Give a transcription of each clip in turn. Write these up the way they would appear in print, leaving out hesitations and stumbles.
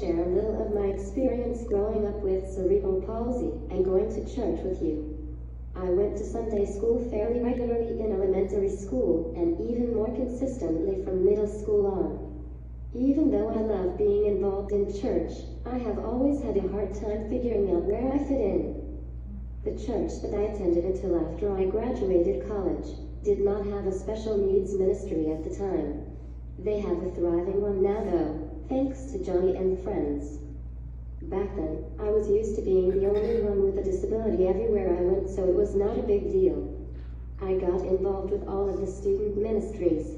share a little of my experience growing up with cerebral palsy and going to church with you. I went to Sunday school fairly regularly in elementary school and even more consistently from middle school on. Even though I love being involved in church, I have always had a hard time figuring out where I fit in. The church that I attended until after I graduated college did not have a special needs ministry at the time. They have a thriving one now though, thanks to Joni and Friends. Back then, I was used to being the only one with a disability everywhere I went, so it was not a big deal. I got involved with all of the student ministries.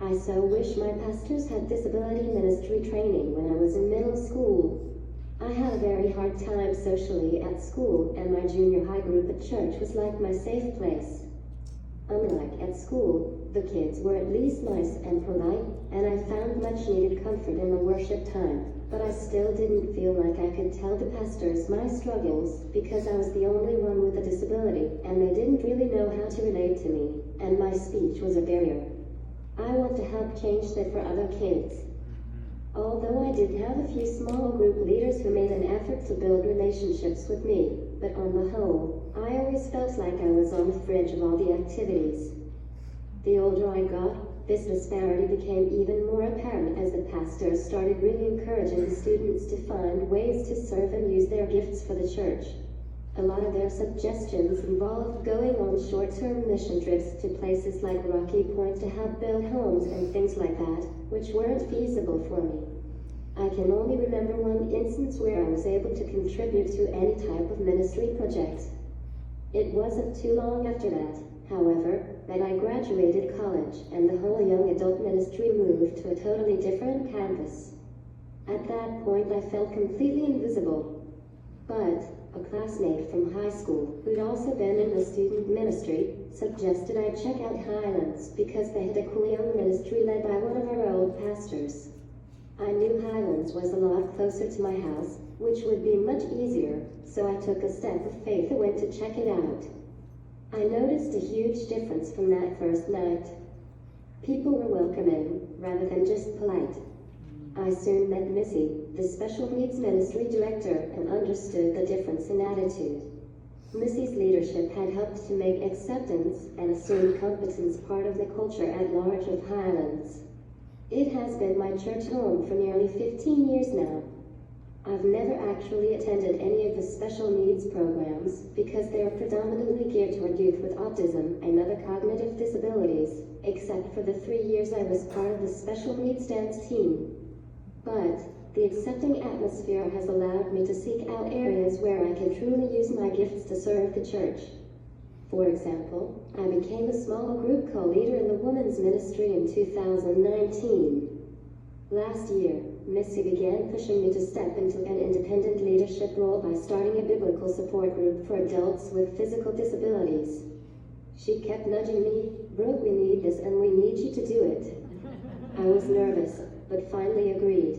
I so wish my pastors had disability ministry training when I was in middle school. I had a very hard time socially at school, and my junior high group at church was like my safe place. Unlike at school, the kids were at least nice and polite, and I found much needed comfort in the worship time. But I still didn't feel like I could tell the pastors my struggles because I was the only one with a disability, and they didn't really know how to relate to me, and my speech was a barrier. I want to help change that for other kids. Although I did have a few small group leaders who made an effort to build relationships with me, but on the whole, I always felt like I was on the fringe of all the activities. The older I got, this disparity became even more apparent as the pastors started really encouraging the students to find ways to serve and use their gifts for the church. A lot of their suggestions involved going on short-term mission trips to places like Rocky Point to help build homes and things like that, which weren't feasible for me. I can only remember one instance where I was able to contribute to any type of ministry project. It wasn't too long after that, however, that I graduated college and the whole young adult ministry moved to a totally different campus. At that point I felt completely invisible. But a classmate from high school, who'd also been in the student ministry, suggested I check out Highlands because they had a cool young ministry led by one of our old pastors. I knew Highlands was a lot closer to my house, which would be much easier, so I took a step of faith and went to check it out. I noticed a huge difference from that first night. People were welcoming, rather than just polite. I soon met Missy, the special needs ministry director, and understood the difference in attitude. Missy's leadership had helped to make acceptance and assumed competence part of the culture at large of Highlands. It has been my church home for nearly 15 years now. I've never actually attended any of the special needs programs because they are predominantly geared toward youth with autism and other cognitive disabilities, except for the 3 years I was part of the special needs dance team. But the accepting atmosphere has allowed me to seek out areas where I can truly use my gifts to serve the church. For example, I became a small group co-leader in the women's ministry in 2019. Last year, Missy began pushing me to step into an independent leadership role by starting a biblical support group for adults with physical disabilities. She kept nudging me, "Brooke, we need this and we need you to do it." I was nervous, but finally agreed.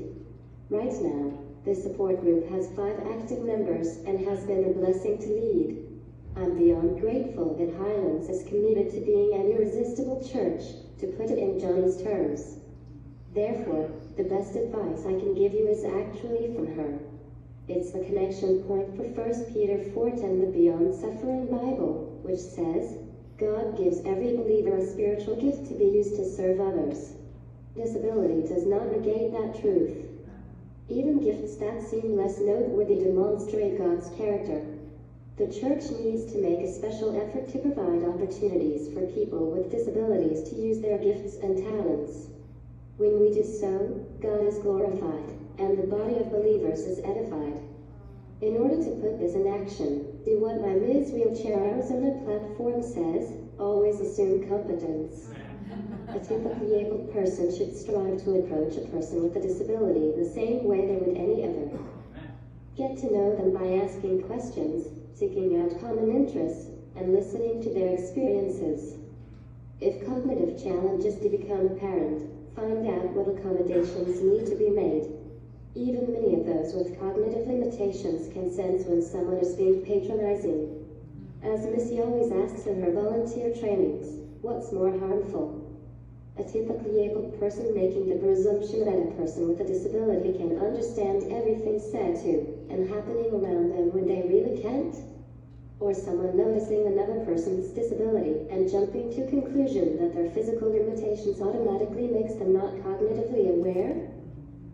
Right now, the support group has 5 active members and has been a blessing to lead. I'm beyond grateful that Highlands is committed to being an irresistible church, to put it in Johnny's terms. Therefore, the best advice I can give you is actually from her. It's the connection point for 1 Peter 4:10, the Beyond Suffering Bible, which says, God gives every believer a spiritual gift to be used to serve others. Disability does not negate that truth. Even gifts that seem less noteworthy demonstrate God's character. The church needs to make a special effort to provide opportunities for people with disabilities to use their gifts and talents. When we do so, God is glorified, and the body of believers is edified. In order to put this in action, do what my Ms. Wheelchair Arizona platform says, always assume competence. A typically able person should strive to approach a person with a disability the same way they would any other. Get to know them by asking questions, seeking out common interests, and listening to their experiences. If cognitive challenges do become apparent, find out what accommodations need to be made. Even many of those with cognitive limitations can sense when someone is being patronizing. As Missy always asks in her volunteer trainings, what's more harmful? A typically able person making the presumption that a person with a disability can understand everything said to and happening around them when they really can't? Or someone noticing another person's disability and jumping to conclusion that their physical limitations automatically makes them not cognitively aware?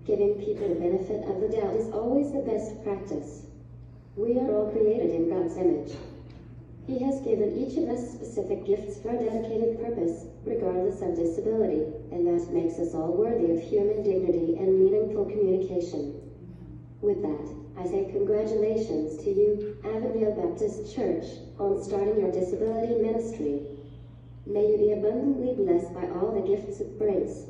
Giving people the benefit of the doubt is always the best practice. We are all created in God's image. He has given each of us specific gifts for a dedicated purpose, regardless of disability, and that makes us all worthy of human dignity and meaningful communication. With that, I say congratulations to you, Avondale Baptist Church, on starting your disability ministry. May you be abundantly blessed by all the gifts it brings.